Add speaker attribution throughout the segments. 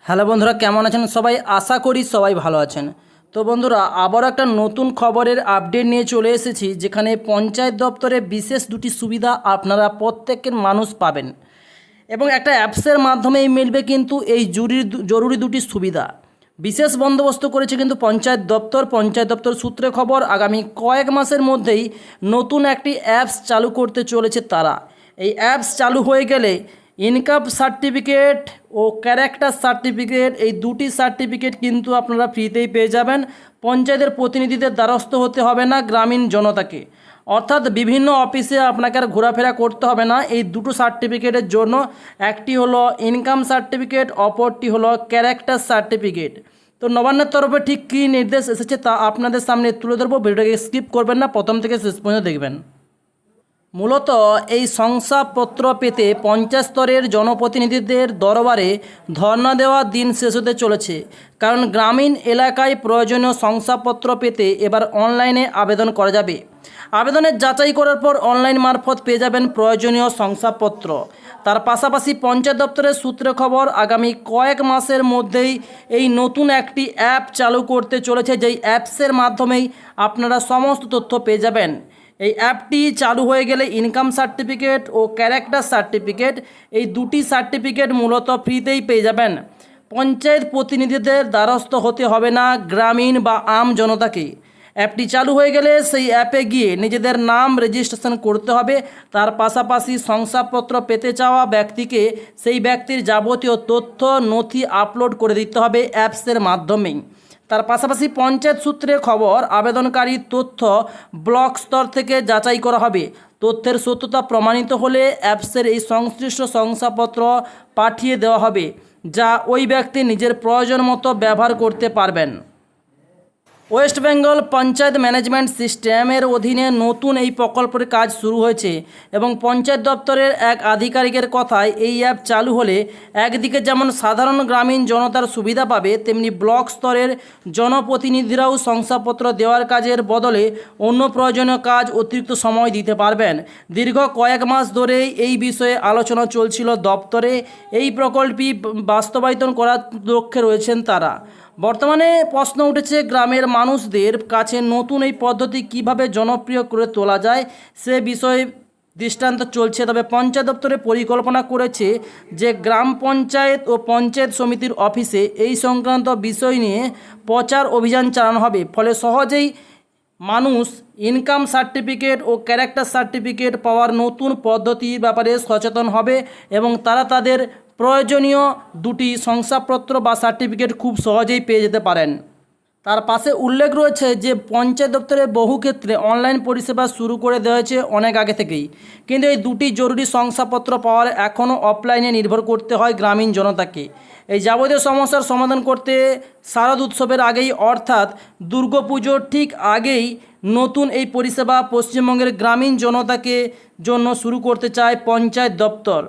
Speaker 1: Hello বন্ধুরা, কেমন আছেন সবাই? আশা করি সবাই ভালো আছেন। তো বন্ধুরা, আবার একটা নতুন খবরের আপডেট নিয়ে চলে এসেছি, যেখানে পঞ্চায়েত দপ্তরে বিশেষ দুটি সুবিধা আপনারা প্রত্যেকের মানুষ পাবেন এবং একটা অ্যাপসের মাধ্যমেই মিলবে কিন্তু এই জরুরি দুটি সুবিধা। বিশেষ বন্দোবস্ত করেছে কিন্তু পঞ্চায়েত দপ্তর সূত্রে খবর, আগামী কয়েক মাসের মধ্যেই নতুন একটি অ্যাপস চালু করতে চলেছে তারা। এই অ্যাপস চালু হয়ে গেলে ইনকাম সার্টিফিকেট ও ক্যারেক্টার সার্টিফিকেট, এই দুটি সার্টিফিকেট কিন্তু আপনারা ফ্রিতেই পেয়ে যাবেন। পঞ্চায়েতের প্রতিনিধিদের দ্বারস্থ হতে হবে না গ্রামীণ জনতাকে, অর্থাৎ বিভিন্ন অফিসে আপনাকে আর ঘোরাফেরা করতে হবে না এই দুটো সার্টিফিকেটের জন্য। একটি হলো ইনকাম সার্টিফিকেট, অপরটি হলো ক্যারেক্টার সার্টিফিকেট। তো নবান্নের তরফে ঠিক কী নির্দেশ এসেছে তা আপনাদের সামনে তুলে ধরবো। ভিডিওটাকে স্কিপ করবেন না, প্রথম থেকে শেষ পর্যন্ত দেখবেন। মূলত এই শংসাপত্র পেতে পঞ্চায়েত স্তরের জনপ্রতিনিধিদের দরবারে ধর্ণা দেওয়ার দিন শেষ হতে চলেছে, কারণ গ্রামীণ এলাকায় প্রয়োজনীয় শংসাপত্র পেতে এবার অনলাইনে আবেদন করা যাবে। আবেদনের যাচাই করার পর অনলাইন মারফত পেয়ে যাবেন প্রয়োজনীয় শংসাপত্র। তার পাশাপাশি পঞ্চায়েত দপ্তরের সূত্রে খবর, আগামী কয়েক মাসের মধ্যেই এই নতুন একটি অ্যাপ চালু করতে চলেছে, যেই অ্যাপসের মাধ্যমেই আপনারা সমস্ত তথ্য পেয়ে যাবেন। এই অ্যাপটি চালু হয়ে গেলে ইনকাম সার্টিফিকেট ও ক্যারেক্টার সার্টিফিকেট, এই দুটি সার্টিফিকেট মূলত ফ্রিতেই পেয়ে যাবেন। পঞ্চায়েত প্রতিনিধিদের দ্বারস্থ হতে হবে না গ্রামীণ বা আম জনতাকে। অ্যাপটি চালু হয়ে গেলে সেই অ্যাপে গিয়ে নিজেদের নাম রেজিস্ট্রেশন করতে হবে। তার পাশাপাশি শংসাপত্র পেতে চাওয়া ব্যক্তিকে সেই ব্যক্তির যাবতীয় তথ্য নথি আপলোড করে দিতে হবে অ্যাপসের মাধ্যমেই। তার পাশাপাশি পঞ্চায়েত সূত্রে খবর, আবেদনকারীর তথ্য ব্লক স্তর থেকে যাচাই করা হবে। তথ্যের সত্যতা প্রমাণিত হলে অ্যাপসের এই সংশ্লিষ্ট শংসাপত্র পাঠিয়ে দেওয়া হবে, যা ওই ব্যক্তি নিজের প্রয়োজন মতো ব্যবহার করতে পারবেন। ওয়েস্ট বেঙ্গল পঞ্চায়েত ম্যানেজমেন্ট সিস্টেমের অধীনে নতুন এই প্রকল্পের কাজ শুরু হয়েছে এবং পঞ্চায়েত দপ্তরের এক আধিকারিকের কথায় এই অ্যাপ চালু হলে একদিকে যেমন সাধারণ গ্রামীণ জনতার সুবিধা পাবে, তেমনি ব্লক স্তরের জনপ্রতিনিধিরাও শংসাপত্র দেওয়ার কাজের বদলে অন্য প্রয়োজনীয় কাজ অতিরিক্ত সময় দিতে পারবেন। দীর্ঘ কয়েক মাস ধরেই এই বিষয়ে আলোচনা চলছিল দপ্তরে। এই প্রকল্পটি বাস্তবায়িত করার লক্ষ্যে রয়েছেন তারা। বর্তমানে প্রশ্ন উঠেছে, গ্রামের মানুষদের কাছে নতুন এই পদ্ধতি কিভাবে জনপ্রিয় করে তোলা যায় সে বিষয়ে দৃষ্টান্ত চলছে। তবে পঞ্চায়েত দপ্তরে পরিকল্পনা করেছে যে গ্রাম পঞ্চায়েত ও পঞ্চায়েত সমিতির অফিসে এই সংক্রান্ত বিষয় নিয়ে প্রচার অভিযান চালানো হবে, ফলে সহজেই মানুষ ইনকাম সার্টিফিকেট ও ক্যারেক্টার সার্টিফিকেট পাওয়ার নতুন পদ্ধতির ব্যাপারে সচেতন হবে এবং তারা তাদের প্রয়োজনীয় দুটি শংসাপত্র বা সার্টিফিকেট খুব সহজেই পেয়ে যেতে পারেন। তার পাশে উল্লেখ রয়েছে যে পঞ্চায়েত দপ্তরে বহু ক্ষেত্রে অনলাইন পরিষেবা শুরু করে দেওয়া হয়েছে অনেক আগে থেকেই, কিন্তু এই দুটি জরুরি শংসাপত্র পাওয়ার এখনও অফলাইনে নির্ভর করতে হয় গ্রামীণ জনতাকে। এই যাবতীয় সমস্যার সমাধান করতে শারদ উৎসবের আগেই, অর্থাৎ দুর্গাপুজোর ঠিক আগেই নতুন এই পরিষেবা পশ্চিমবঙ্গের গ্রামীণ জনতাকে জন্য শুরু করতে চায় পঞ্চায়েত দপ্তর।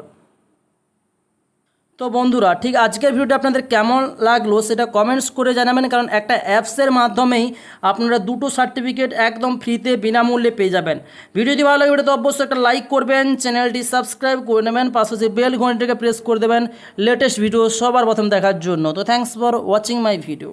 Speaker 1: তো বন্ধুরা, ঠিক আজকের ভিডিওটা আপনাদের কেমন লাগলো সেটা কমেন্টস করে জানাবেন, কারণ একটা অ্যাপসের মাধ্যমেই আপনারা দুটো সার্টিফিকেট একদম ফ্রিতে বিনামূল্যে পেয়ে যাবেন। ভিডিও যদি ভালো লাগে ভিডিওতে অবশ্যই একটা লাইক করবেন, চ্যানেলটি সাবস্ক্রাইব করে নেবেন, পাশাপাশি বেল ঘন্টিটাকে প্রেস করে দেবেন লেটেস্ট ভিডিও সবার প্রথম দেখার জন্য। তো thanks for watching my video.